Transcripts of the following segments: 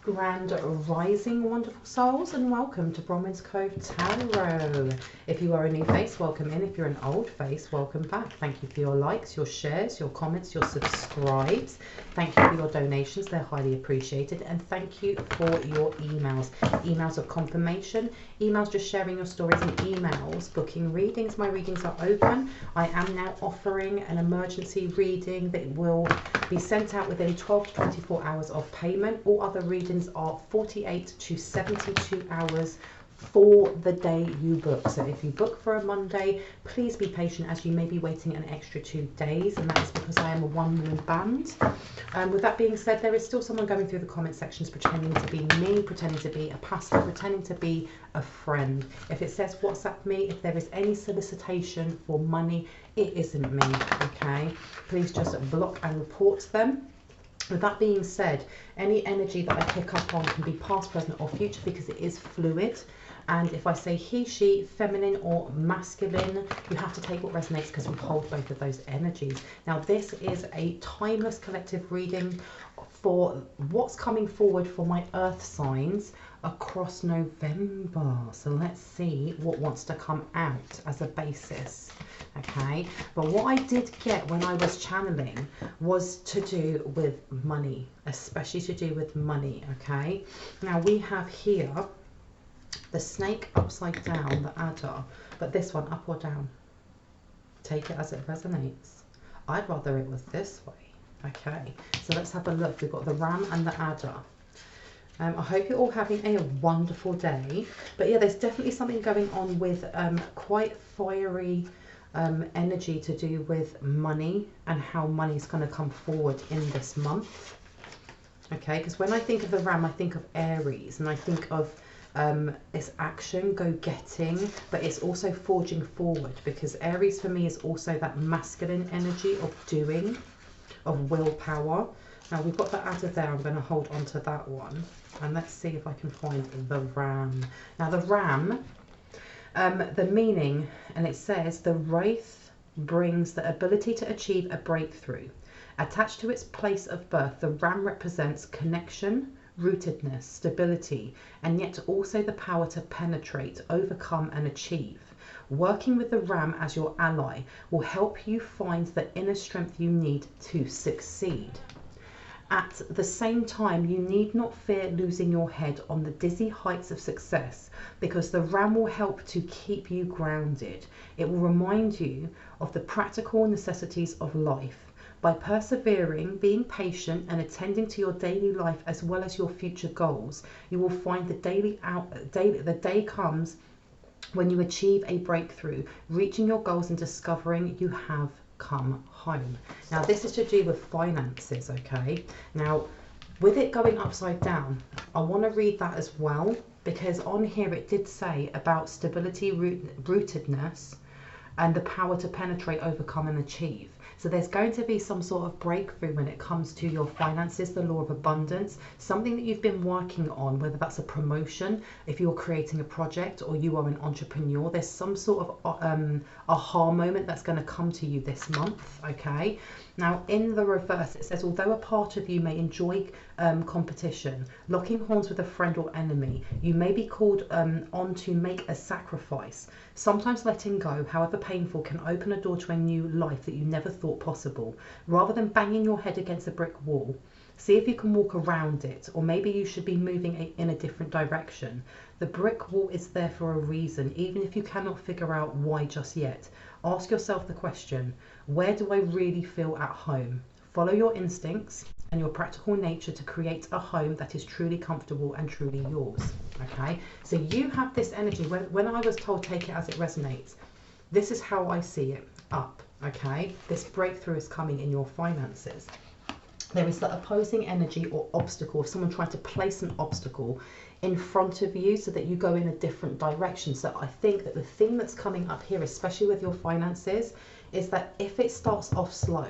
Grand Rising, wonderful souls, and welcome to Bronwen's Cove Tarot. If you are a new face, welcome in. If you're an old face, welcome back. Thank you for your likes, your shares, your comments, your subscribes. Thank you for your donations, they're highly appreciated. And thank you for your emails. Emails of confirmation, emails just sharing your stories, and emails booking readings. My readings are open. I am now offering an emergency reading that will be sent out within 12 to 24 hours of payment. All other readings are 48 to 72 hours for the day you book. So if you book for a Monday, please be patient, as you may be waiting an extra 2 days, and that is because I am a one-woman band. With that being said, there is still someone going through the comment sections pretending to be me, pretending to be a pastor, pretending to be a friend. If it says WhatsApp me, if there is any solicitation for money, it isn't me, okay? Please just block and report them. With that being said, any energy that I pick up on can be past, present or future, because it is fluid. And if I say he, she, feminine or masculine, you have to take what resonates, because we hold both of those energies. Now, this is a timeless collective reading for what's coming forward for my earth signs across November. So let's see what wants to come out as a basis. Okay, but what I did get when I was channeling was to do with money, especially to do with money. Okay, now we have here the snake upside down, the adder, but this one up or down. Take it as it resonates. I'd rather it was this way. Okay, so let's have a look. We've got the ram and the adder. I hope you're all having a wonderful day. But yeah, there's definitely something going on with quite fiery energy to do with money and how money is going to come forward in this month. Okay, because when I think of the ram, I think of Aries, and I think of it's action, go getting, but it's also forging forward, because Aries for me is also that masculine energy of doing, of willpower. Now we've got the adder there. I'm going to hold on to that one, and let's see if I can find the ram. Now the ram, the meaning, and it says the wraith brings the ability to achieve a breakthrough. Attached to its place of birth, the ram represents connection, rootedness, stability, and yet also the power to penetrate, overcome and achieve. Working with the ram as your ally will help you find the inner strength you need to succeed. At the same time, you need not fear losing your head on the dizzy heights of success, because the ram will help to keep you grounded. It will remind you of the practical necessities of life. By persevering, being patient and attending to your daily life as well as your future goals, you will find the day comes when you achieve a breakthrough, reaching your goals and discovering you have come home. Now this is to do with finances, okay? Now with it going upside down, I want to read that as well, because on here it did say about stability, rootedness, and the power to penetrate, overcome and achieve. So there's going to be some sort of breakthrough when it comes to your finances, the law of abundance, something that you've been working on, whether that's a promotion, if you're creating a project, or you are an entrepreneur. There's some sort of aha moment that's going to come to you this month, okay? Now in the reverse, it says, although a part of you may enjoy competition, locking horns with a friend or enemy, you may be called on to make a sacrifice. Sometimes letting go, however painful, can open a door to a new life that you never thought possible. Rather than banging your head against a brick wall, see if you can walk around it, or maybe you should be moving in a different direction. The brick wall is there for a reason, even if you cannot figure out why just yet. Ask yourself the question, where do I really feel at home? Follow your instincts and your practical nature to create a home that is truly comfortable and truly yours. Okay, so you have this energy. When I was told take it as it resonates, this is how I see it up. Okay, this breakthrough is coming in your finances. There is the opposing energy or obstacle of someone trying to place an obstacle in front of you so that you go in a different direction. So I think that the thing that's coming up here, especially with your finances, is that if it starts off slow,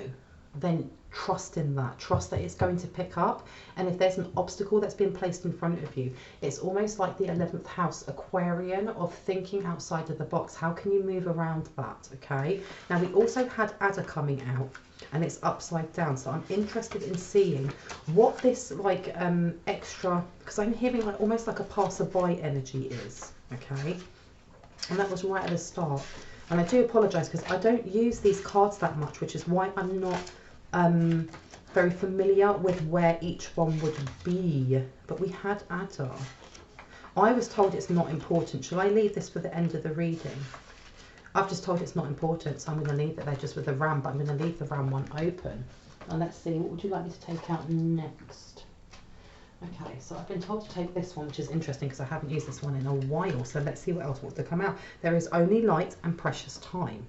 then trust in that. Trust that it's going to pick up. And if there's an obstacle that's been placed in front of you, it's almost like the 11th house Aquarian of thinking outside of the box. How can you move around that? Okay. Now we also had Adder coming out, and it's upside down. So I'm interested in seeing what this like extra, because I'm hearing like almost like a passerby energy is. Okay. And that was right at the start. And I do apologise because I don't use these cards that much, which is why I'm not very familiar with where each one would be. But we had Adder. I was told it's not important. Shall I leave this for the end of the reading? I've just told it's not important, so I'm going to leave it there just with the Ram, but I'm going to leave the Ram one open. And let's see, what would you like me to take out next? Okay, so I've been told to take this one, which is interesting because I haven't used this one in a while. So let's see what else wants to come out. There is only light and precious time.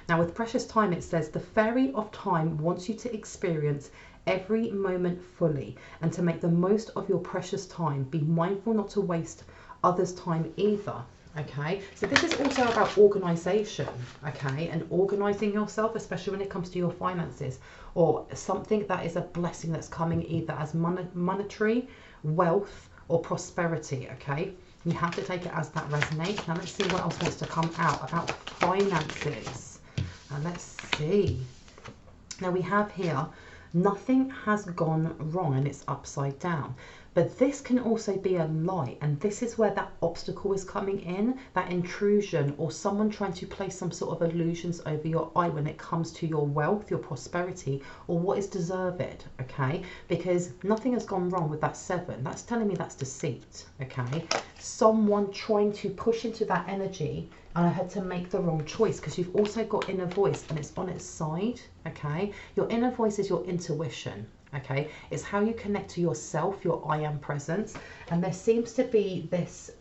Now with precious time, it says the fairy of time wants you to experience every moment fully and to make the most of your precious time. Be mindful not to waste others' time either. Okay, so this is also about organisation, okay, and organising yourself, especially when it comes to your finances or something that is a blessing that's coming either as monetary, wealth or prosperity, okay. You have to take it as that resonates. Now let's see what else wants to come out about finances. And let's see. Now we have here, nothing has gone wrong, and it's upside down. But this can also be a lie, and this is where that obstacle is coming in, that intrusion, or someone trying to place some sort of illusions over your eye when it comes to your wealth, your prosperity, or what is deserved, okay? Because nothing has gone wrong with that 7. That's telling me that's deceit, okay? Someone trying to push into that energy, and I had to make the wrong choice, because you've also got inner voice, and it's on its side, okay? Your inner voice is your intuition. Okay, it's how you connect to yourself, your I am presence. And there seems to be this,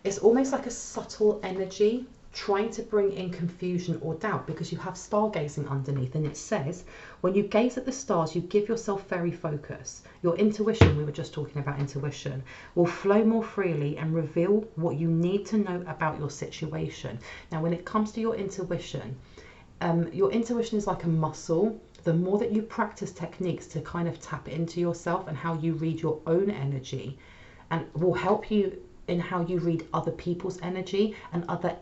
it's almost like a subtle energy trying to bring in confusion or doubt, because you have stargazing underneath, and it says, when you gaze at the stars, you give yourself fairy focus. Your intuition, we were just talking about intuition, will flow more freely and reveal what you need to know about your situation. Now, when it comes to your intuition is like a muscle. The more that you practice techniques to kind of tap into yourself and how you read your own energy, and will help you in how you read other people's energy and other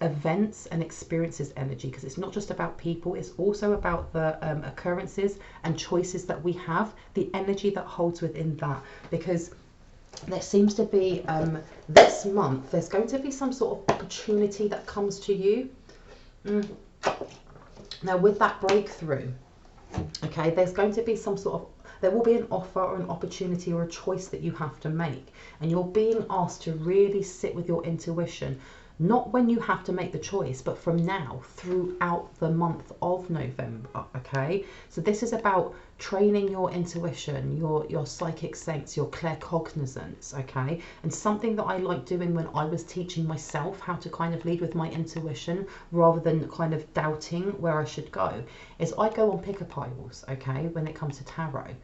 events and experiences energy, because it's not just about people, it's also about the occurrences and choices that we have, the energy that holds within that. Because there seems to be this month, there's going to be some sort of opportunity that comes to you. Now with that breakthrough, okay, there's going to be some sort of, there will be an offer or an opportunity or a choice that you have to make, and you're being asked to really sit with your intuition, not when you have to make the choice, but from now throughout the month of November, okay? So this is about training your intuition, your psychic sense, your claircognizance, okay? And something that I like doing when I was teaching myself how to kind of lead with my intuition rather than kind of doubting where I should go, is I go on picker piles, okay, when it comes to tarot.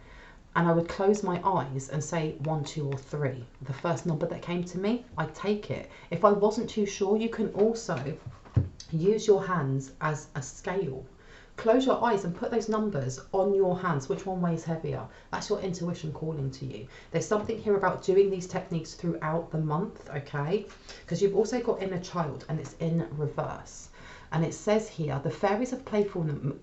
And I would close my eyes and say 1, 2 or 3. The first number that came to me, I'd take it. If I wasn't too sure, you can also use your hands as a scale. Close your eyes and put those numbers on your hands. Which one weighs heavier? That's your intuition calling to you. There's something here about doing these techniques throughout the month, okay? Because you've also got inner child, and it's in reverse. And it says here, the fairies of playfulness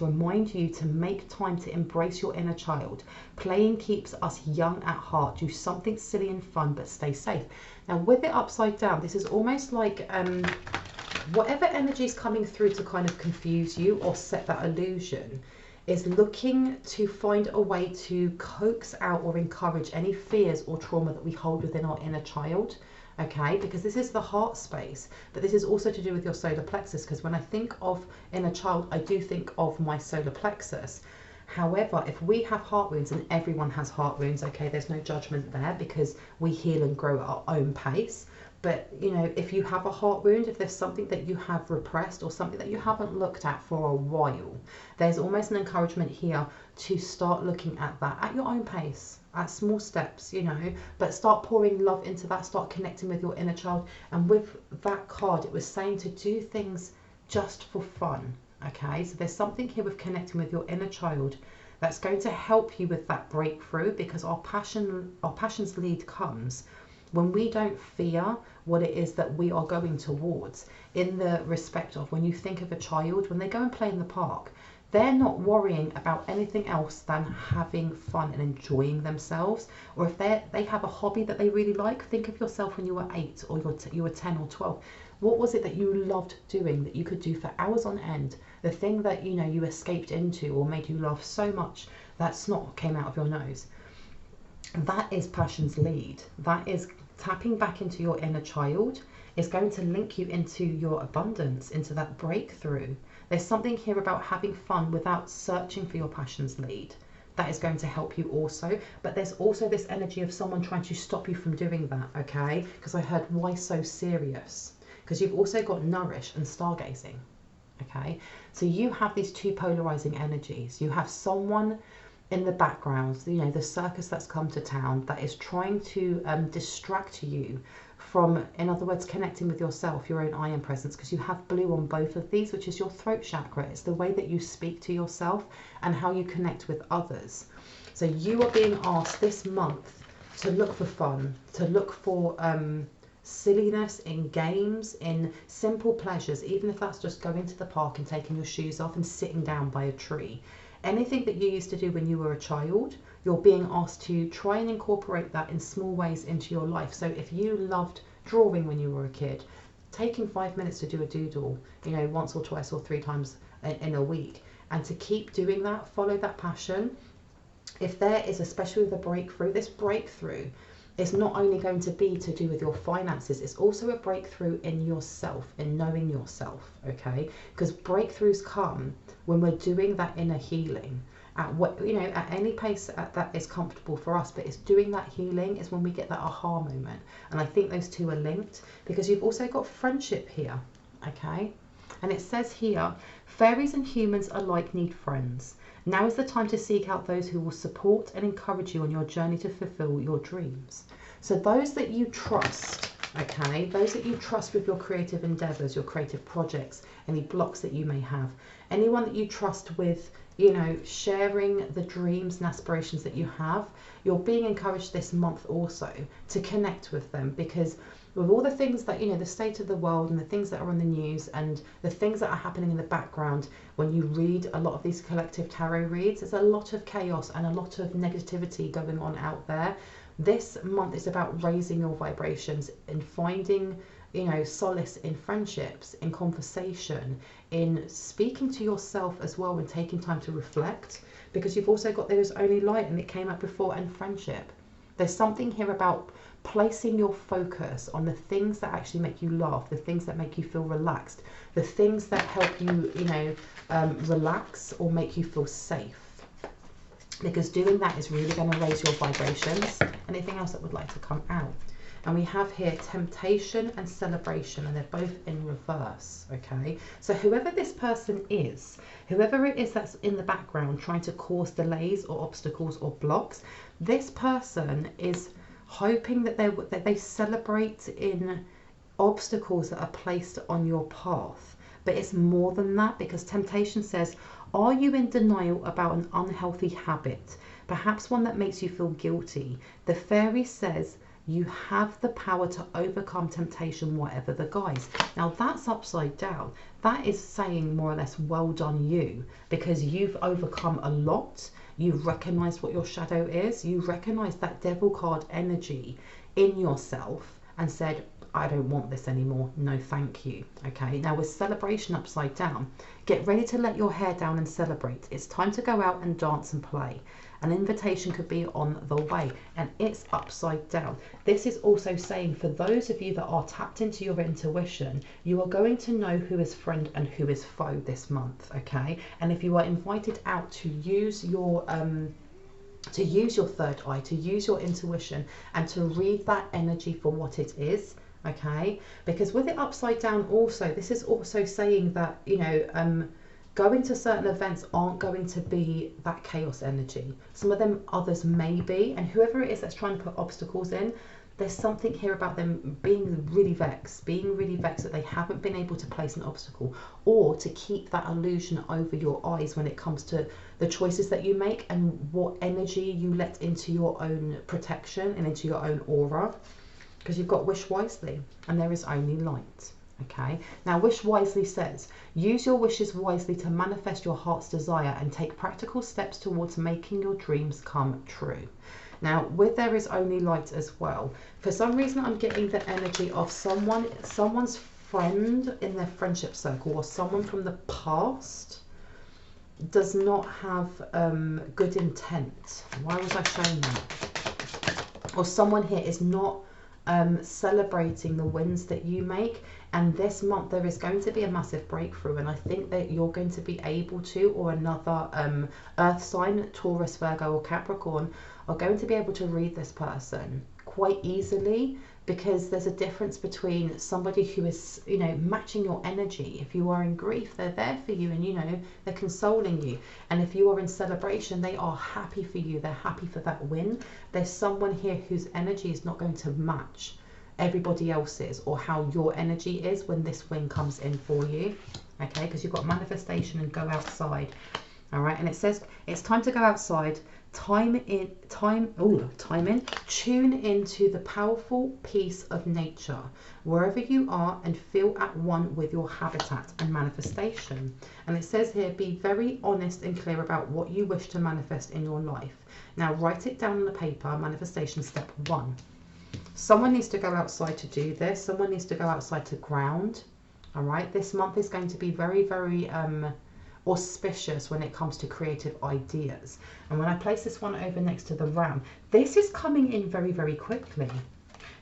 remind you to make time to embrace your inner child. Playing keeps us young at heart. Do something silly and fun, but stay safe. Now with it upside down, this is almost like whatever energy is coming through to kind of confuse you or set that illusion is looking to find a way to coax out or encourage any fears or trauma that we hold within our inner child. Okay, because this is the heart space, but this is also to do with your solar plexus, because when I think of inner child, I do think of my solar plexus. However, if we have heart wounds, and everyone has heart wounds, okay, there's no judgment there, because we heal and grow at our own pace. But, you know, if you have a heart wound, if there's something that you have repressed or something that you haven't looked at for a while, there's almost an encouragement here to start looking at that at your own pace, at small steps, you know, but start pouring love into that, start connecting with your inner child. And with that card, it was saying to do things just for fun. Okay, so there's something here with connecting with your inner child that's going to help you with that breakthrough, because our passion's lead comes when we don't fear what it is that we are going towards, in the respect of, when you think of a child, when they go and play in the park, they're not worrying about anything else than having fun and enjoying themselves. Or if they have a hobby that they really like, think of yourself when you were 8 or you were 10 or 12. What was it that you loved doing, that you could do for hours on end? The thing that, you know, you escaped into or made you laugh so much that snot came out of your nose. That is passion's lead. That is tapping back into your inner child. Is going to link you into your abundance, into that breakthrough. There's something here about having fun without searching for your passion's lead. That is going to help you also. But there's also this energy of someone trying to stop you from doing that, okay? Because I heard, why so serious? Because you've also got nourish and stargazing, okay? So you have these two polarizing energies. You have someone in the background, you know, the circus that's come to town, that is trying to distract you from, in other words, connecting with yourself, your own I am presence, because you have blue on both of these, which is your throat chakra. It's the way that you speak to yourself and how you connect with others. So you are being asked this month to look for fun, to look for silliness in games, in simple pleasures, even if that's just going to the park and taking your shoes off and sitting down by a tree. Anything that you used to do when you were a child, you're being asked to try and incorporate that in small ways into your life. So if you loved drawing when you were a kid, taking 5 minutes to do a doodle, you know, once or twice or 3 times in a week, and to keep doing that, follow that passion. If there is, especially with a breakthrough, this breakthrough is not only going to be to do with your finances, it's also a breakthrough in yourself, in knowing yourself, okay? Because breakthroughs come when we're doing that inner healing at what, you know, at any pace that is comfortable for us. But it's doing that healing is when we get that aha moment. And I think those two are linked, because you've also got friendship here, okay? And it says here, fairies and humans alike need friends. Now is the time to seek out those who will support and encourage you on your journey to fulfill your dreams. So those that you trust, okay, those that you trust with your creative endeavors, your creative projects, any blocks that you may have, anyone that you trust with, you know, sharing the dreams and aspirations that you have, you're being encouraged this month also to connect with them. Because with all the things that, you know, the state of the world and the things that are on the news and the things that are happening in the background, when you read a lot of these collective tarot reads, there's a lot of chaos and a lot of negativity going on out there. This month is about raising your vibrations and finding, you know, solace in friendships, in conversation, in speaking to yourself as well, and taking time to reflect. Because you've also got, there is only light, and it came up before, and friendship. There's something here about placing your focus on the things that actually make you laugh, the things that make you feel relaxed, the things that help you, you know, relax or make you feel safe. Because doing that is really going to raise your vibrations. Anything else that would like to come out? And we have here temptation and celebration, and they're both in reverse, okay? So whoever this person is, whoever it is that's in the background trying to cause delays or obstacles or blocks, this person is hoping that they celebrate in obstacles that are placed on your path. But it's more than that, because temptation says, are you in denial about an unhealthy habit? Perhaps one that makes you feel guilty. The fairy says you have the power to overcome temptation, whatever the guise. Now that's upside down. That is saying more or less, well done you, because you've overcome a lot. You've recognized what your shadow is. You recognize that devil card energy in yourself and said, I don't want this anymore. No, thank you. Okay, now with celebration upside down, get ready to let your hair down and celebrate. It's time to go out and dance and play. An invitation could be on the way, and it's upside down. This is also saying, for those of you that are tapped into your intuition, you are going to know who is friend and who is foe this month, okay? And if you are invited out to use your third eye, to use your intuition, and to read that energy for what it is, okay? Because with it upside down also, this is also saying that, you know, going to certain events aren't going to be that chaos energy. Some of them, others may be, and whoever it is that's trying to put obstacles in, there's something here about them being really vexed that they haven't been able to place an obstacle, or to keep that illusion over your eyes when it comes to the choices that you make and what energy you let into your own protection and into your own aura. Because you've got wish wisely, and there is only light. Okay, now wish wisely says, use your wishes wisely to manifest your heart's desire and take practical steps towards making your dreams come true. Now with there is only light as well, for some reason I'm getting the energy of someone's friend in their friendship circle, or someone from the past does not have good intent. Why was I showing that? Or someone here is not celebrating the wins that you make, and this month there is going to be a massive breakthrough, and I think that you're going to be able to, or another earth sign, Taurus, Virgo or Capricorn, are going to be able to read this person quite easily, because there's a difference between somebody who is, you know, matching your energy. If you are in grief, they're there for you, and you know, they're consoling you. And if you are in celebration, they are happy for you, they're happy for that win. There's someone here whose energy is not going to match everybody else's, or how your energy is when this win comes in for you. Okay, because you've got manifestation and go outside. All right, and it says it's time to go outside. Tune into the powerful peace of nature wherever you are, and feel at one with your habitat and manifestation. And it says here, be very honest and clear about what you wish to manifest in your life. Now write it down on the paper. Manifestation step 1. Someone needs to go outside to do this. Someone needs to go outside to ground. All right, this month is going to be very, very auspicious when it comes to creative ideas. And when I place this one over next to the ram, this is coming in very, very quickly.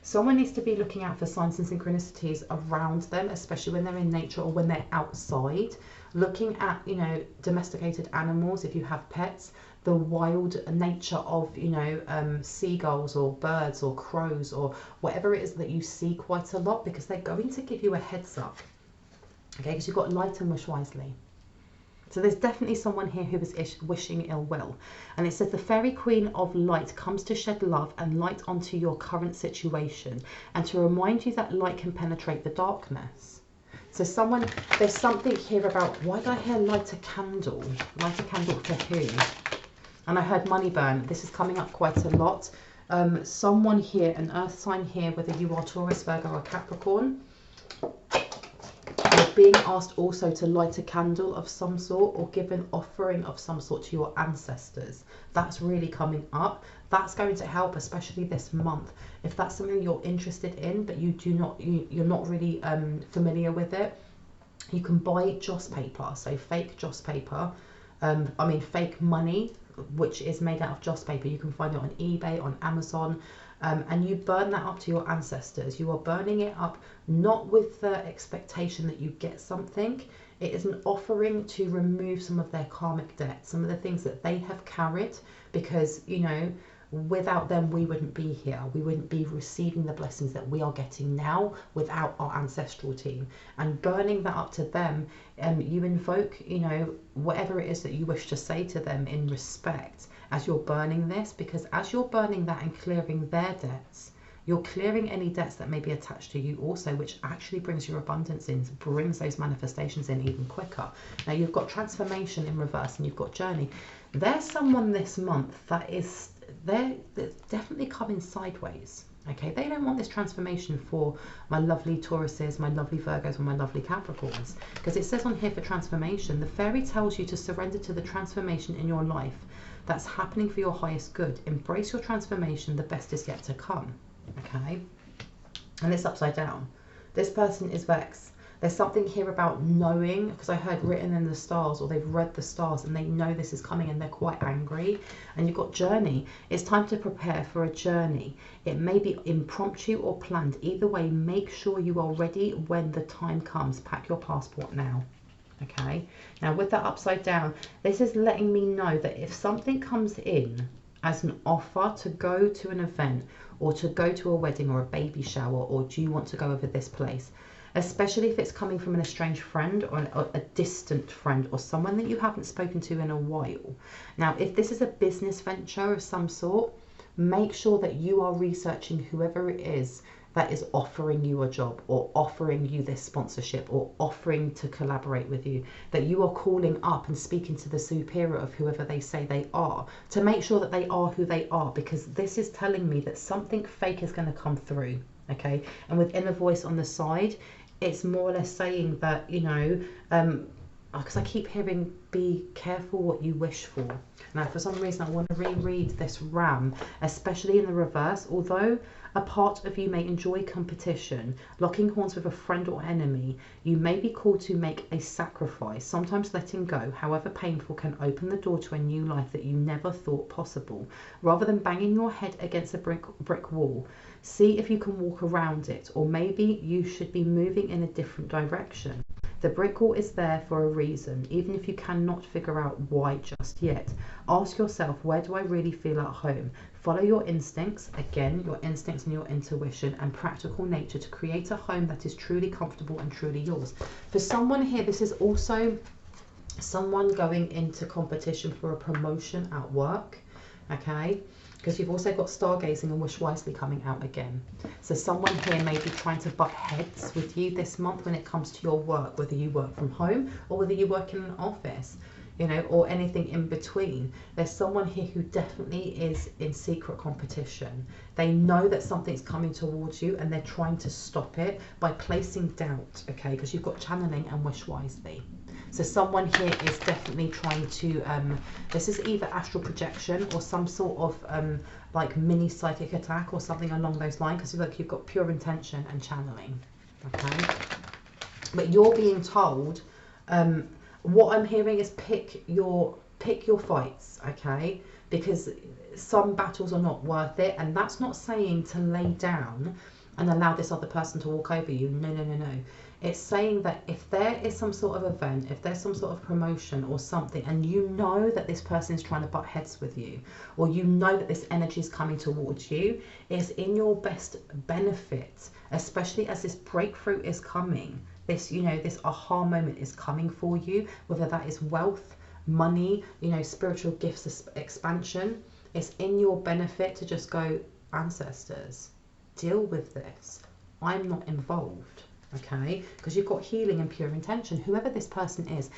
Someone needs to be looking out for signs and synchronicities around them, especially when they're in nature or when they're outside. Looking at, you know, domesticated animals, if you have pets, the wild nature of, you know, seagulls or birds or crows or whatever it is that you see quite a lot, because they're going to give you a heads up. Okay, because you've got light and wish wisely. So there's definitely someone here who is wishing ill will. And it says the fairy queen of light comes to shed love and light onto your current situation, and to remind you that light can penetrate the darkness. So there's something here about, why did I hear light a candle? Light a candle for who? And I heard money burn. This is coming up quite a lot. Someone here, an earth sign here, whether you are Taurus, Virgo or Capricorn, being asked also to light a candle of some sort, or give an offering of some sort to your ancestors. That's really coming up. That's going to help, especially this month. If that's something you're interested in, but you're not really familiar with it, you can buy joss paper, so fake joss paper. Fake money, which is made out of joss paper. You can find it on eBay, on Amazon. And you burn that up to your ancestors. You are burning it up not with the expectation that you get something. It is an offering to remove some of their karmic debt, some of the things that they have carried, because, you know, without them we wouldn't be here. We wouldn't be receiving the blessings that we are getting now without our ancestral team. And burning that up to them, you invoke, you know, whatever it is that you wish to say to them in respect as you're burning this, because as you're burning that and clearing their debts, you're clearing any debts that may be attached to you also, which actually brings your abundance in, brings those manifestations in even quicker. Now you've got transformation in reverse and you've got journey. There's someone this month that is that's definitely coming sideways. Okay, they don't want this transformation for my lovely Tauruses, my lovely Virgos, and my lovely Capricorns. Because it says on here for transformation, the fairy tells you to surrender to the transformation in your life that's happening for your highest good. Embrace your transformation, the best is yet to come. Okay, and it's upside down. This person is vexed. There's something here about knowing, because I heard written in the stars, or they've read the stars and they know this is coming and they're quite angry. And you've got journey. It's time to prepare for a journey. It may be impromptu or planned. Either way, make sure you are ready when the time comes. Pack your passport now. Okay, now with that upside down, this is letting me know that if something comes in as an offer to go to an event, or to go to a wedding or a baby shower, or do you want to go over this place, especially if it's coming from an estranged friend or a distant friend, or someone that you haven't spoken to in a while. Now, if this is a business venture of some sort, make sure that you are researching whoever it is that is offering you a job or offering you this sponsorship or offering to collaborate with you, that you are calling up and speaking to the superior of whoever they say they are, to make sure that they are who they are, because this is telling me that something fake is going to come through. Okay, and with inner voice on the side, it's more or less saying that, you know, because I keep hearing be careful what you wish for. Now for some reason I want to reread this ram, especially in the reverse. Although a part of you may enjoy competition, locking horns with a friend or enemy, you may be called to make a sacrifice. Sometimes letting go, however painful, can open the door to a new life that you never thought possible. Rather than banging your head against a brick wall, see if you can walk around it, or maybe you should be moving in a different direction. The brick wall is there for a reason, even if you cannot figure out why just yet. Ask yourself, where do I really feel at home? Follow your instincts, again, your instincts and your intuition and practical nature to create a home that is truly comfortable and truly yours. For someone here, this is also someone going into competition for a promotion at work, okay? Because you've also got stargazing and wish wisely coming out again. So someone here may be trying to butt heads with you this month when it comes to your work, whether you work from home or whether you work in an office, you know, or anything in between. There's someone here who definitely is in secret competition. They know that something's coming towards you and they're trying to stop it by placing doubt, okay? Because you've got channeling and wish wisely. So someone here is definitely trying to, this is either astral projection or some sort of like mini psychic attack or something along those lines, because look, you've got pure intention and channeling, okay? But you're being told, what I'm hearing is pick your fights, okay? Because some battles are not worth it, and that's not saying to lay down and allow this other person to walk over you. No, no, no, no. It's saying that if there is some sort of event, if there's some sort of promotion or something, and you know that this person is trying to butt heads with you, or you know that this energy is coming towards you, it's in your best benefit, especially as this breakthrough is coming. This, you know, this aha moment is coming for you, whether that is wealth, money, you know, spiritual gifts, expansion. It's in your benefit to just go, ancestors, deal with this. I'm not involved. Okay, because you've got healing and pure intention. Whoever this person is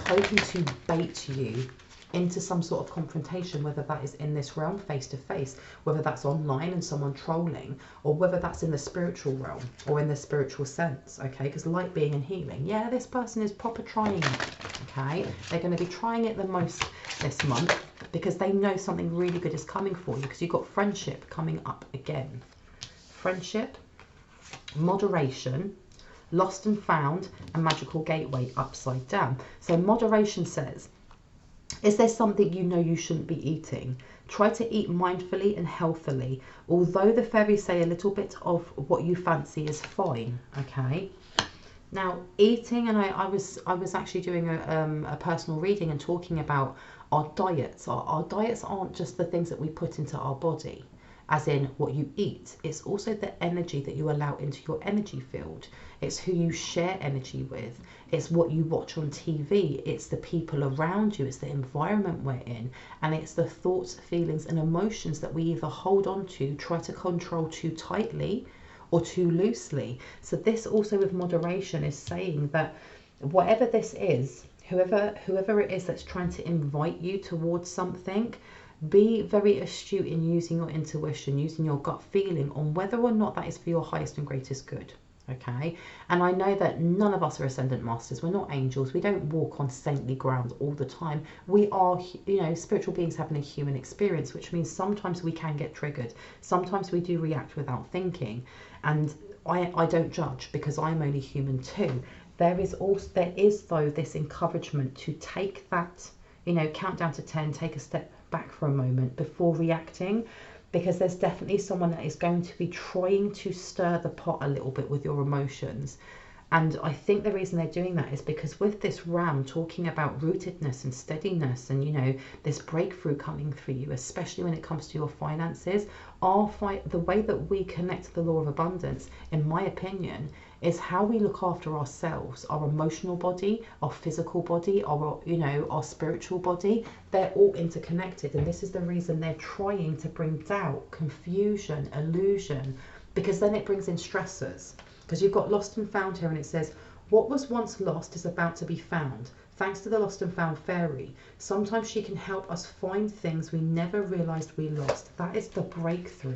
hoping to bait you into some sort of confrontation, whether that is in this realm face to face, whether that's online and someone trolling, or whether that's in the spiritual realm or in the spiritual sense. Okay, because light being and healing, yeah, this person is proper trying it. Okay, they're going to be trying it the most this month because they know something really good is coming for you, because you've got friendship coming up again. Friendship, moderation, lost and found, and magical gateway upside down. So moderation says, is there something you know you shouldn't be eating? Try to eat mindfully and healthily. Although the fairies say a little bit of what you fancy is fine. Okay. Now eating, and I was actually doing a personal reading and talking about our diets. Our diets aren't just the things that we put into our body, as in what you eat. It's also the energy that you allow into your energy field. It's who you share energy with. It's what you watch on TV. It's the people around you. It's the environment we're in. And it's the thoughts, feelings and emotions that we either hold on to, try to control too tightly or too loosely. So this also with moderation is saying that whatever this is, whoever it is that's trying to invite you towards something, be very astute in using your intuition, using your gut feeling on whether or not that is for your highest and greatest good. Okay, and I know that none of us are ascendant masters. We're not angels. We don't walk on saintly ground all the time. We are, you know, spiritual beings having a human experience, which means sometimes we can get triggered. Sometimes we do react without thinking, and I don't judge, because I'm only human too. There is though this encouragement to take that, you know, count down to 10, take a step back for a moment before reacting, because there's definitely someone that is going to be trying to stir the pot a little bit with your emotions. And I think the reason they're doing that is because with this ram talking about rootedness and steadiness and, you know, this breakthrough coming for you, especially when it comes to your finances, the way that we connect to the law of abundance, in my opinion, is how we look after ourselves, our emotional body, our physical body, our, you know, our spiritual body. They're all interconnected. And this is the reason they're trying to bring doubt, confusion, illusion, because then it brings in stressors. Because you've got lost and found here, and it says, what was once lost is about to be found. Thanks to the lost and found fairy. Sometimes she can help us find things we never realized we lost. That is the breakthrough.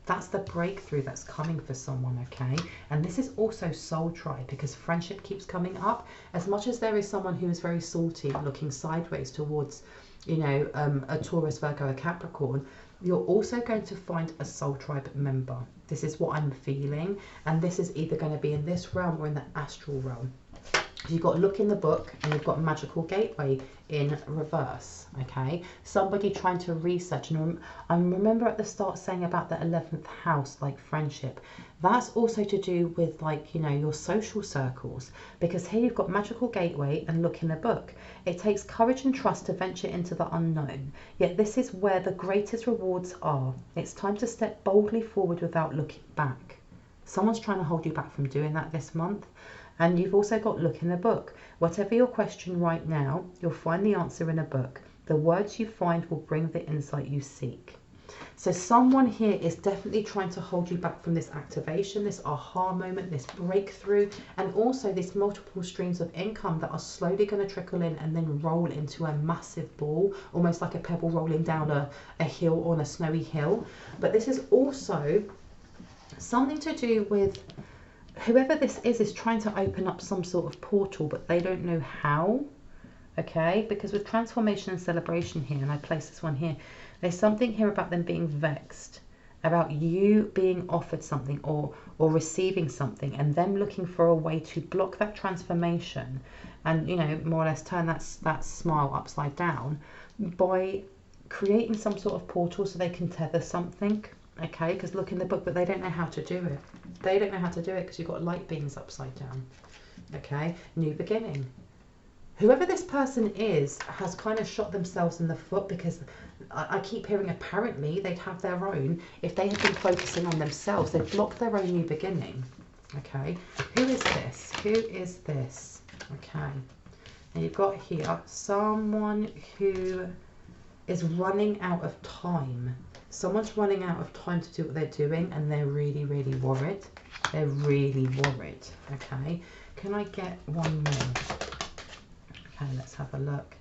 That's the breakthrough that's coming for someone, okay? And this is also soul tribe, because friendship keeps coming up. As much as there is someone who is very salty, looking sideways towards, you know, a Taurus, Virgo, a Capricorn, you're also going to find a soul tribe member. This is what I'm feeling. And this is either going to be in this realm or in the astral realm. You've got Look in the Book, and you've got Magical Gateway in reverse, okay? Somebody trying to research. And I remember at the start saying about the 11th house, like friendship. That's also to do with, like, you know, your social circles. Because here you've got Magical Gateway and Look in the Book. It takes courage and trust to venture into the unknown. Yet this is where the greatest rewards are. It's time to step boldly forward without looking back. Someone's trying to hold you back from doing that this month. And you've also got Look in the Book. Whatever your question right now, you'll find the answer in a book. The words you find will bring the insight you seek. So someone here is definitely trying to hold you back from this activation, this aha moment, this breakthrough, and also these multiple streams of income that are slowly going to trickle in and then roll into a massive ball, almost like a pebble rolling down a hill on a snowy hill. But this is also something to do with whoever this is trying to open up some sort of portal, but they don't know how, okay? Because with transformation and celebration here, and I place this one here, there's something here about them being vexed, about you being offered something or receiving something, and them looking for a way to block that transformation and, you know, more or less turn that smile upside down by creating some sort of portal so they can tether something. Okay, because Look in the Book, but they don't know how to do it. They don't know how to do it because you've got light beams upside down. Okay, new beginning. Whoever this person is has kind of shot themselves in the foot, because I keep hearing apparently they'd have their own. If they had been focusing on themselves, they'd block their own new beginning. Okay, who is this? Who is this? Okay, and you've got here someone who is running out of time. Someone's running out of time to do what they're doing, and they're really, really worried. They're really worried, okay? Can I get one more? Okay, let's have a look.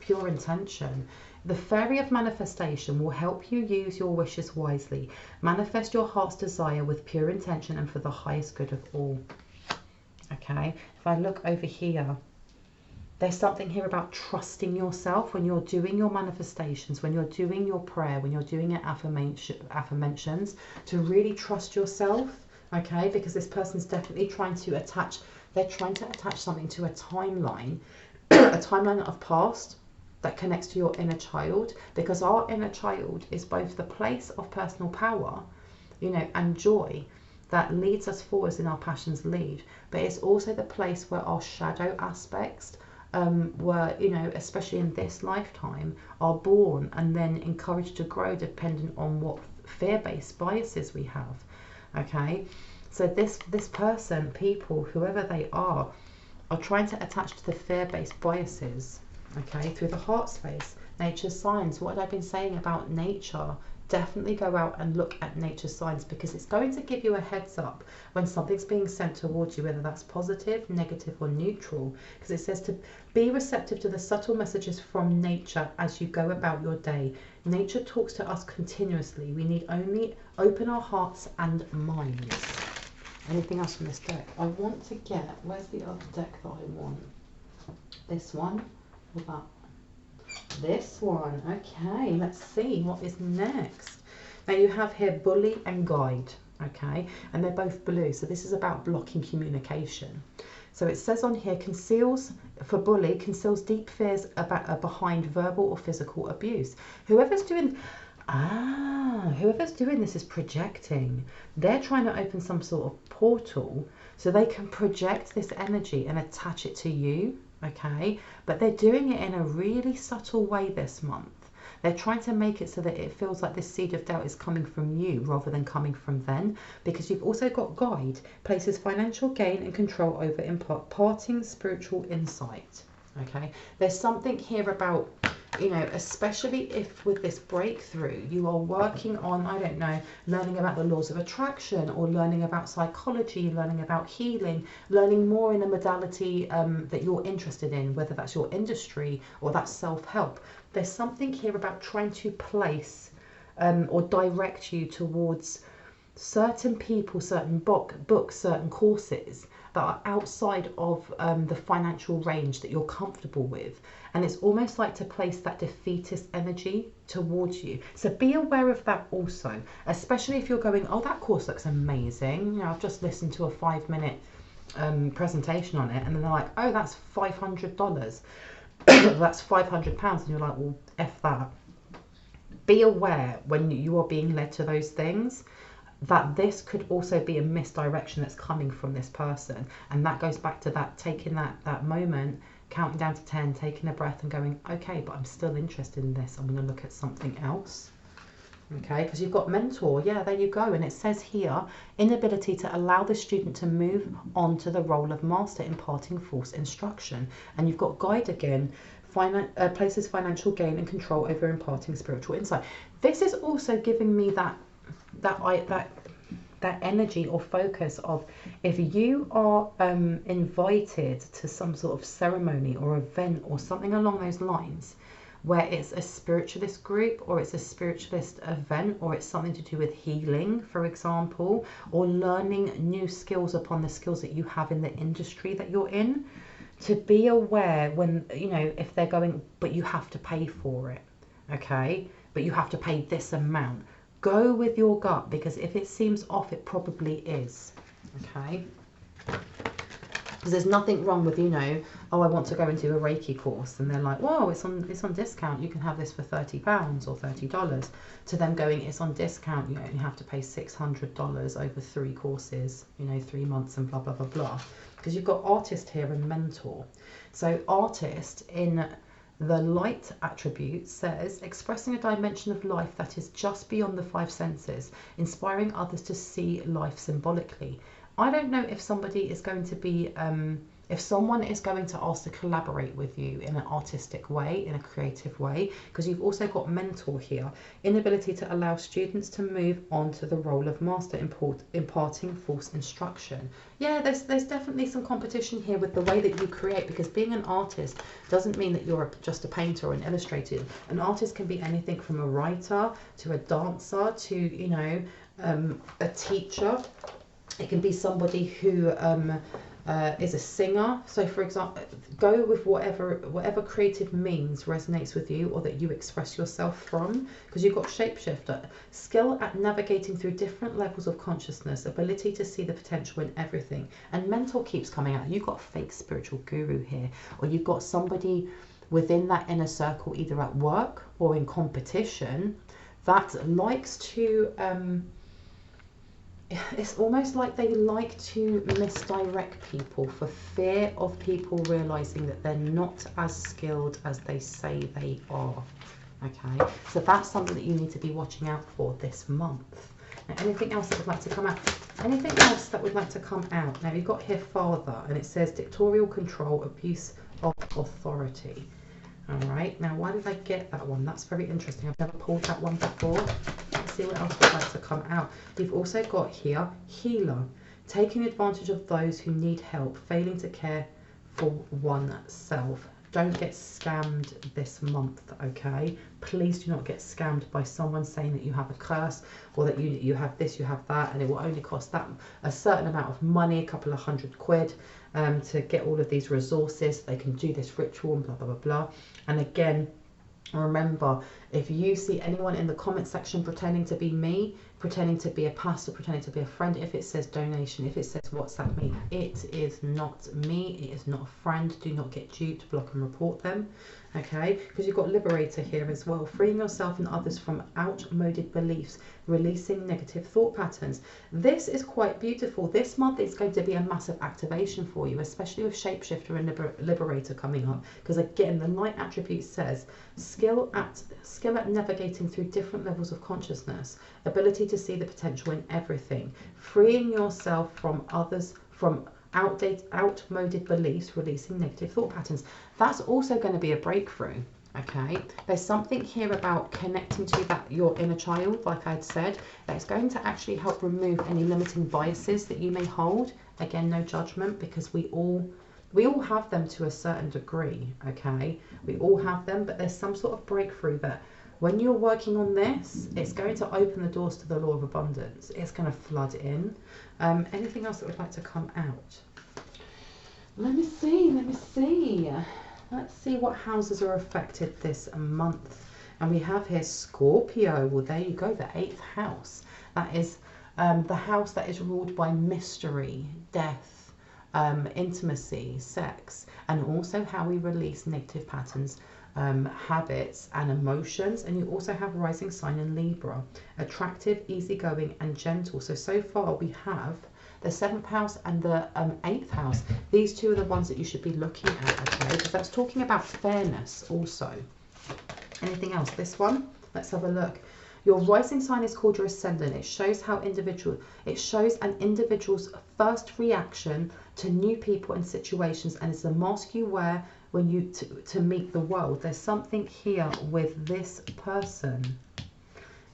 Pure intention. The fairy of manifestation will help you use your wishes wisely. Manifest your heart's desire with pure intention and for the highest good of all. Okay, if I look over here, there's something here about trusting yourself when you're doing your manifestations, when you're doing your prayer, when you're doing your affirmations, to really trust yourself, okay? Because this person's definitely trying to attach, they're trying to attach something to a timeline, a timeline of past that connects to your inner child, because our inner child is both the place of personal power, you know, and joy that leads us forwards in our passions lead, but it's also the place where our shadow aspects were, you know, especially in this lifetime, are born and then encouraged to grow dependent on what fear-based biases we have. Okay, so this person, people, whoever they are trying to attach to the fear-based biases, okay, through the heart space. Nature signs. What have I been saying about nature? Definitely go out and look at nature signs, because it's going to give you a heads up when something's being sent towards you, whether that's positive, negative or neutral, because it says to be receptive to the subtle messages from nature as you go about your day. Nature talks to us continuously. We need only open our hearts and minds. Anything else from this deck? I want to get, where's the other deck that I want? This one or that? This one. Okay, let's see what is next. Now you have here Bully and Guide, okay, and they're both blue, so this is about blocking communication. So it says on here, conceals, for Bully, conceals deep fears about behind verbal or physical abuse. Whoever's whoever's doing this is projecting. They're trying to open some sort of portal so they can project this energy and attach it to you, okay? But they're doing it in a really subtle way this month. They're trying to make it so that it feels like this seed of doubt is coming from you rather than coming from them, because you've also got guide, places financial gain and control over imparting spiritual insight, okay? There's something here about, you know, especially if with this breakthrough you are working on, I don't know, learning about the laws of attraction, or learning about psychology, learning about healing, learning more in a modality that you're interested in, whether that's your industry or that's self-help. There's something here about trying to place or direct you towards certain people, certain books, certain courses that are outside of the financial range that you're comfortable with. And it's almost like to place that defeatist energy towards you. So be aware of that also, especially if you're going, oh, that course looks amazing. You know, I've just listened to a 5-minute presentation on it, and then they're like, oh, that's $500. That's £500, and you're like, well, F that. Be aware when you are being led to those things that this could also be a misdirection that's coming from this person. And that goes back to that, taking that moment, counting down to 10, taking a breath and going, okay, but I'm still interested in this. I'm going to look at something else. Okay, because you've got mentor. Yeah, there you go. And it says here, inability to allow the student to move on to the role of master, imparting false instruction. And you've got guide again, places financial gain and control over imparting spiritual insight. This is also giving me that energy or focus of, if you are invited to some sort of ceremony or event or something along those lines, where it's a spiritualist group or it's a spiritualist event, or it's something to do with healing, for example, or learning new skills upon the skills that you have in the industry that you're in, to be aware when, you know, if they're going, but you have to pay for it, okay, but you have to pay this amount. Go with your gut, because if it seems off, it probably is, okay? Because there's nothing wrong with, you know, oh, I want to go and do a Reiki course, and they're like, whoa, it's on discount, you can have this for £30 or $30, to them going, it's on discount, you only have to pay $600 over 3 courses, you know, 3 months, and blah blah blah blah. Because you've got artist here and mentor. So artist in the light attribute says, expressing a dimension of life that is just beyond the 5 senses, inspiring others to see life symbolically. I don't know if somebody is going to be, if someone is going to ask to collaborate with you in an artistic way, in a creative way, because you've also got mentor here, inability to allow students to move on to the role of master, imparting false instruction. Yeah, there's definitely some competition here with the way that you create, because being an artist doesn't mean that you're just a painter or an illustrator. An artist can be anything from a writer to a dancer to, you know, a teacher. It can be somebody who is a singer. So for example, go with whatever creative means resonates with you, or that you express yourself from, because you've got shapeshifter, skill at navigating through different levels of consciousness, ability to see the potential in everything. And mentor keeps coming out. You've got a fake spiritual guru here, or you've got somebody within that inner circle, either at work or in competition, that likes to it's almost like they like to misdirect people for fear of people realizing that they're not as skilled as they say they are. Okay, so that's something that you need to be watching out for this month. Now, anything else that would like to come out? Anything else that would like to come out? Now, you've got here father, and it says dictatorial control, abuse of authority. All right, now why did I get that one? That's very interesting. I've never pulled that one before. Let's see what else would like to come out. You've also got here healer, taking advantage of those who need help, failing to care for oneself. Don't get scammed this month, okay? Please do not get scammed by someone saying that you have a curse, or that you have this, you have that, and it will only cost that a certain amount of money, a couple of £100 to get all of these resources. They can do this ritual and blah, blah, blah, blah. And again, remember, if you see anyone in the comment section pretending to be me, pretending to be a pastor, pretending to be a friend, if it says donation, if it says WhatsApp me, it is not me, it is not a friend. Do not get duped, block and report them. Okay, because you've got liberator here as well, freeing yourself and others from outmoded beliefs, releasing negative thought patterns. This is quite beautiful. This month is going to be a massive activation for you, especially with shapeshifter and liberator coming up, because again the light attribute says skill at navigating through different levels of consciousness, ability to see the potential in everything, freeing yourself from others, from outmoded beliefs, releasing negative thought patterns. That's also going to be a breakthrough. Okay, there's something here about connecting to your inner child, like I'd said, that's going to actually help remove any limiting biases that you may hold. Again, no judgment, because we all have them to a certain degree. Okay, we all have them, but there's some sort of breakthrough that when you're working on this, it's going to open the doors to the law of abundance. It's going to flood in. Anything else that would like to come out? Let me see. Let's see what houses are affected this month. And we have here Scorpio. Well, there you go, the 8th house. That is the house that is ruled by mystery, death, intimacy, sex, and also how we release negative patterns, habits and emotions. And you also have rising sign in Libra, attractive, easygoing and gentle. So far we have the 7th house and the 8th house. These two are the ones that you should be looking at, okay, because that's talking about fairness also. Anything else? This one, let's have a look. Your rising sign is called your ascendant. It shows an individual's first reaction to new people and situations, and it's the mask you wear when you to meet the world. There's something here with this person.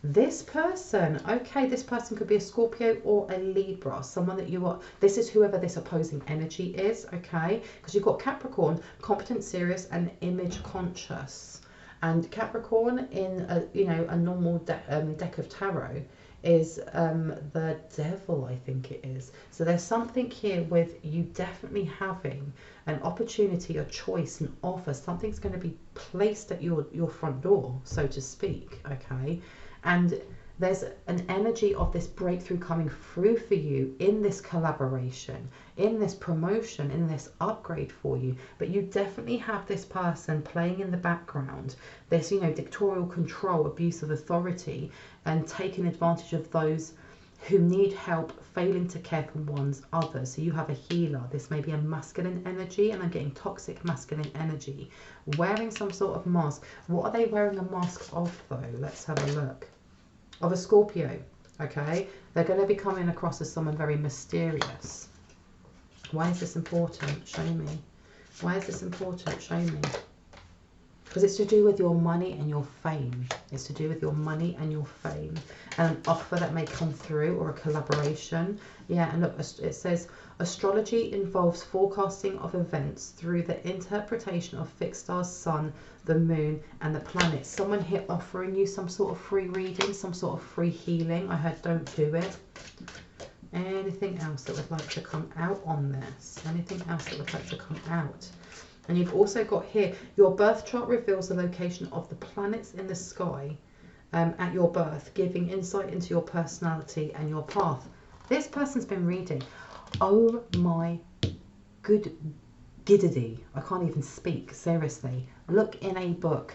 This person, okay, this person could be a Scorpio or a Libra, someone that you are, this is whoever this opposing energy is, okay, because you've got Capricorn, competent, serious, and image conscious. And Capricorn in a normal deck of tarot is the devil, I think it is. So there's something here with you definitely having an opportunity, a choice, an offer. Something's going to be placed at your front door, so to speak, okay? And there's an energy of this breakthrough coming through for you in this collaboration, in this promotion, in this upgrade for you. But you definitely have this person playing in the background, this, dictatorial control, abuse of authority, and taking advantage of those who need help, failing to care for one's others. So you have a healer. This may be a masculine energy, and I'm getting toxic masculine energy, wearing some sort of mask. What are they wearing a mask of though? Let's have a look. Of a Scorpio, okay? They're going to be coming across as someone very mysterious. Why is this important? Show me. Why is this important? Show me. Because it's to do with your money and your fame. It's to do with your money and your fame. And an offer that may come through, or a collaboration. Yeah, and look, it says, astrology involves forecasting of events through the interpretation of fixed stars, sun, the moon, and the planets. Someone here offering you some sort of free reading, some sort of free healing. I heard don't do it. Anything else that would like to come out on this? Anything else that would like to come out? And you've also got here, your birth chart reveals the location of the planets in the sky at your birth, giving insight into your personality and your path. This person's been reading. Oh my good giddity. I can't even speak, seriously. Look in a book.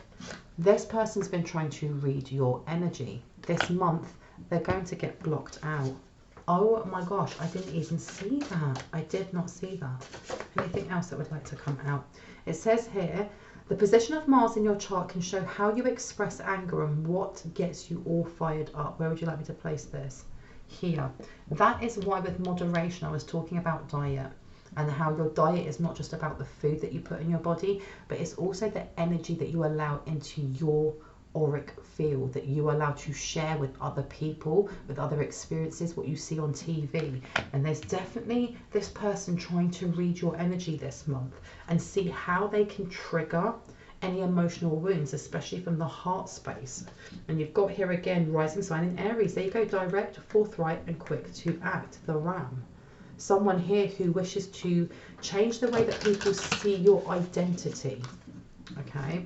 This person's been trying to read your energy. This month, they're going to get blocked out. Oh my gosh, I didn't even see that. I did not see that. Anything else that would like to come out? It says here, the position of Mars in your chart can show how you express anger and what gets you all fired up. Where would you like me to place this? Here. That is why with moderation I was talking about diet, and how your diet is not just about the food that you put in your body, but it's also the energy that you allow into your auric field, that you allow to share with other people, with other experiences, what you see on TV. And there's definitely this person trying to read your energy this month and see how they can trigger any emotional wounds, especially from the heart space. And you've got here again, rising sign in Aries. There you go, direct, forthright and quick to act, the Ram. Someone here who wishes to change the way that people see your identity. Okay.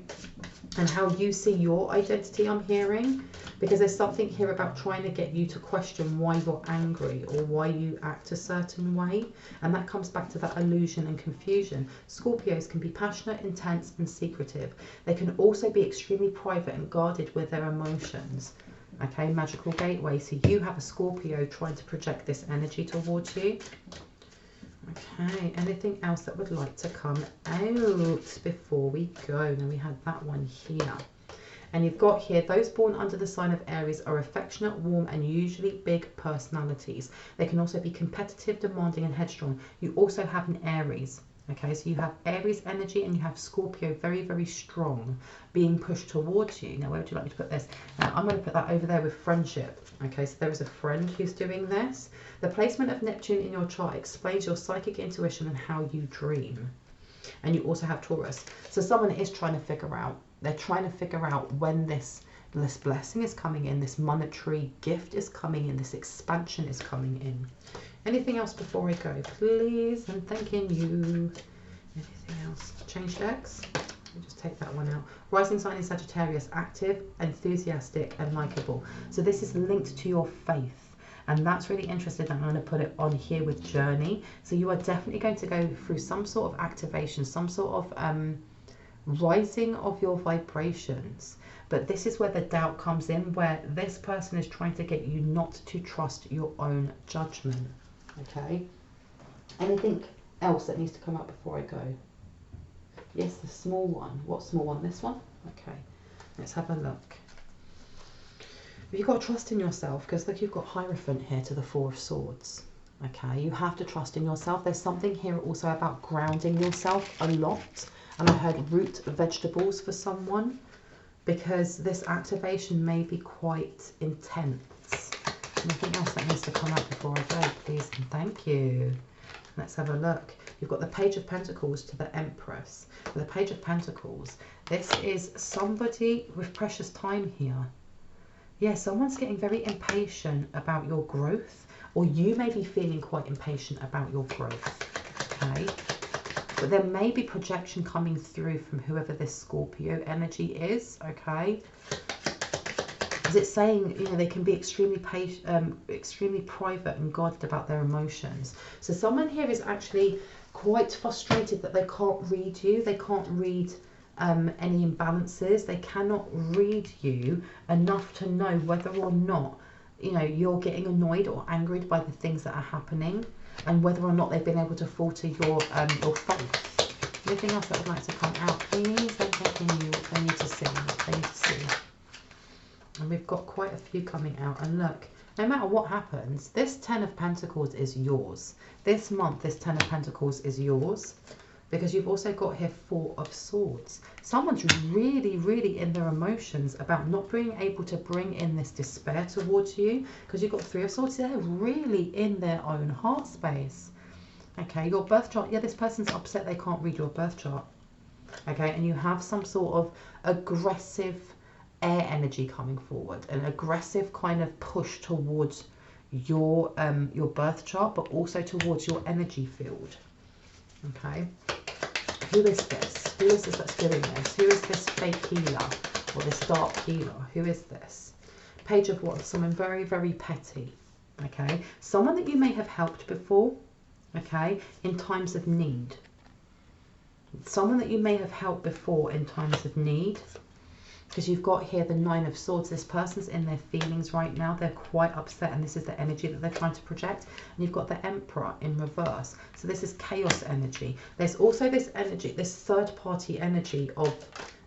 and how you see your identity, I'm hearing, because there's something here about trying to get you to question why you're angry or why you act a certain way, and that comes back to that illusion and confusion. Scorpios can be passionate, intense and secretive. They can also be extremely private and guarded with their emotions. Okay, magical gateway. So you have a Scorpio trying to project this energy towards you. Okay, anything else that would like to come out before we go? Now we had that one here. And you've got here, those born under the sign of Aries are affectionate, warm and usually big personalities. They can also be competitive, demanding and headstrong. You also have an Aries. Okay, so you have Aries energy and you have Scorpio, very, very strong, being pushed towards you. Now, where would you like me to put this? Now, I'm going to put that over there with friendship. Okay, so there is a friend who's doing this. The placement of Neptune in your chart explains your psychic intuition and how you dream. And you also have Taurus. So someone is trying to figure out, they're trying to figure out when this blessing is coming in, this monetary gift is coming in, this expansion is coming in. Anything else before I go, please? I'm thanking you. Anything else? Change decks. Let me just take that one out. Rising sign in Sagittarius, active, enthusiastic, and likable. So this is linked to your faith, and that's really interesting. I'm going to put it on here with journey. So you are definitely going to go through some sort of activation, some sort of rising of your vibrations. But this is where the doubt comes in, where this person is trying to get you not to trust your own judgment. Okay, anything else that needs to come up before I go? Yes, the small one. What small one? This one? Okay, let's have a look. You've got to trust in yourself, because look, you've got Hierophant here to the Four of Swords. Okay, you have to trust in yourself. There's something here also about grounding yourself a lot, and I heard root vegetables for someone, because this activation may be quite intense. Anything else that needs to come up before I go, please and thank you? Let's have a look. You've got the Page of Pentacles to the Empress. The Page of Pentacles, this is somebody with precious time here. Yeah, someone's getting very impatient about your growth, or you may be feeling quite impatient about your growth. Okay, but there may be projection coming through from whoever this Scorpio energy is. Okay, is it saying, you know, they can be extremely patient, extremely private and guarded about their emotions. So someone here is actually quite frustrated that they can't read you. They can't read any imbalances. They cannot read you enough to know whether or not, you know, you're getting annoyed or angered by the things that are happening, and whether or not they've been able to falter your faith. Anything else that would like to come out, please? I'm taking you what they need to see. What they need to see. And we've got quite a few coming out. And look, no matter what happens, this Ten of Pentacles is yours. This month, this Ten of Pentacles is yours, because you've also got here Four of Swords. Someone's really, really in their emotions about not being able to bring in this despair towards you, because you've got Three of Swords. They're really in their own heart space. Okay, your birth chart. Yeah, this person's upset they can't read your birth chart. Okay, and you have some sort of aggressive air energy coming forward, an aggressive kind of push towards your birth chart, but also towards your energy field. Okay, who is this? Who is this that's doing this? Who is this fake healer or this dark healer? Who is this? Page of Wands, someone very, very petty. Okay, someone that you may have helped before, okay, in times of need. Someone that you may have helped before in times of need. Because you've got here the Nine of Swords. This person's in their feelings right now. They're quite upset, and this is the energy that they're trying to project. And you've got the Emperor in reverse. So this is chaos energy. There's also this energy, this third party energy of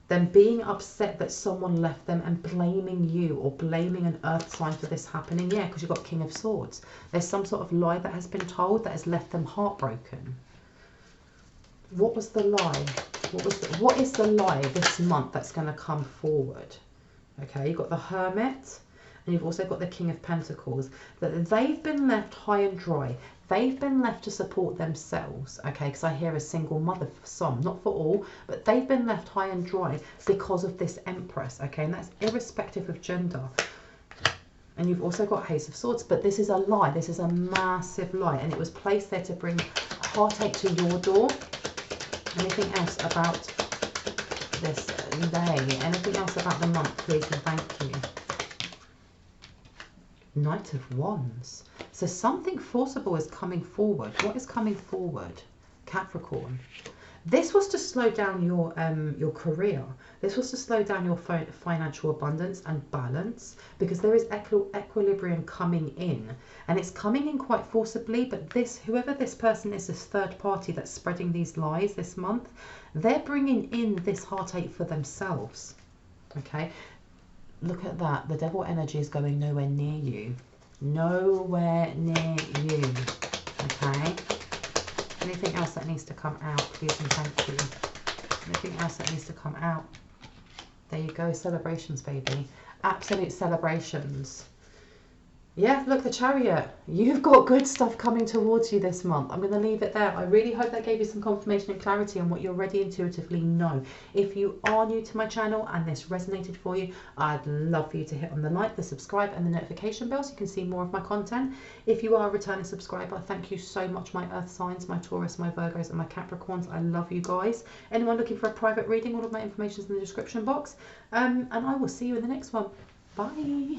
them being upset that someone left them and blaming you or blaming an earth sign for this happening. Yeah, because you've got King of Swords. There's some sort of lie that has been told that has left them heartbroken. What was the lie? What is the lie this month that's going to come forward? Okay, you've got the Hermit, and you've also got the King of Pentacles. That they've been left high and dry. They've been left to support themselves. Okay, because I hear a single mother for some, not for all, but they've been left high and dry because of this Empress. Okay, and that's irrespective of gender. And you've also got Ace of Swords, but this is a lie. This is a massive lie, and it was placed there to bring heartache to your door. Anything else about this day. Anything else about the month, please and thank you. Knight of Wands. So something forcible is coming forward. What is coming forward? Capricorn. This was to slow down your career. This was to slow down your financial abundance and balance, because there is equilibrium coming in, and it's coming in quite forcibly. But whoever this person is, this third party that's spreading these lies this month, they're bringing in this heartache for themselves. Okay, look at that. The devil energy is going nowhere near you. Nowhere near you. Okay. Anything else that needs to come out, please and thank you. Anything else that needs to come out? There you go, celebrations, baby. Absolute celebrations. Yeah, look, the Chariot. You've got good stuff coming towards you this month. I'm going to leave it there. I really hope that gave you some confirmation and clarity on what you already intuitively know. If you are new to my channel and this resonated for you, I'd love for you to hit on the like, the subscribe and the notification bell so you can see more of my content. If you are a returning subscriber, thank you so much, my Earth signs, my Taurus, my Virgos and my Capricorns. I love you guys. Anyone looking for a private reading, all of my information is in the description box. And I will see you in the next one. Bye.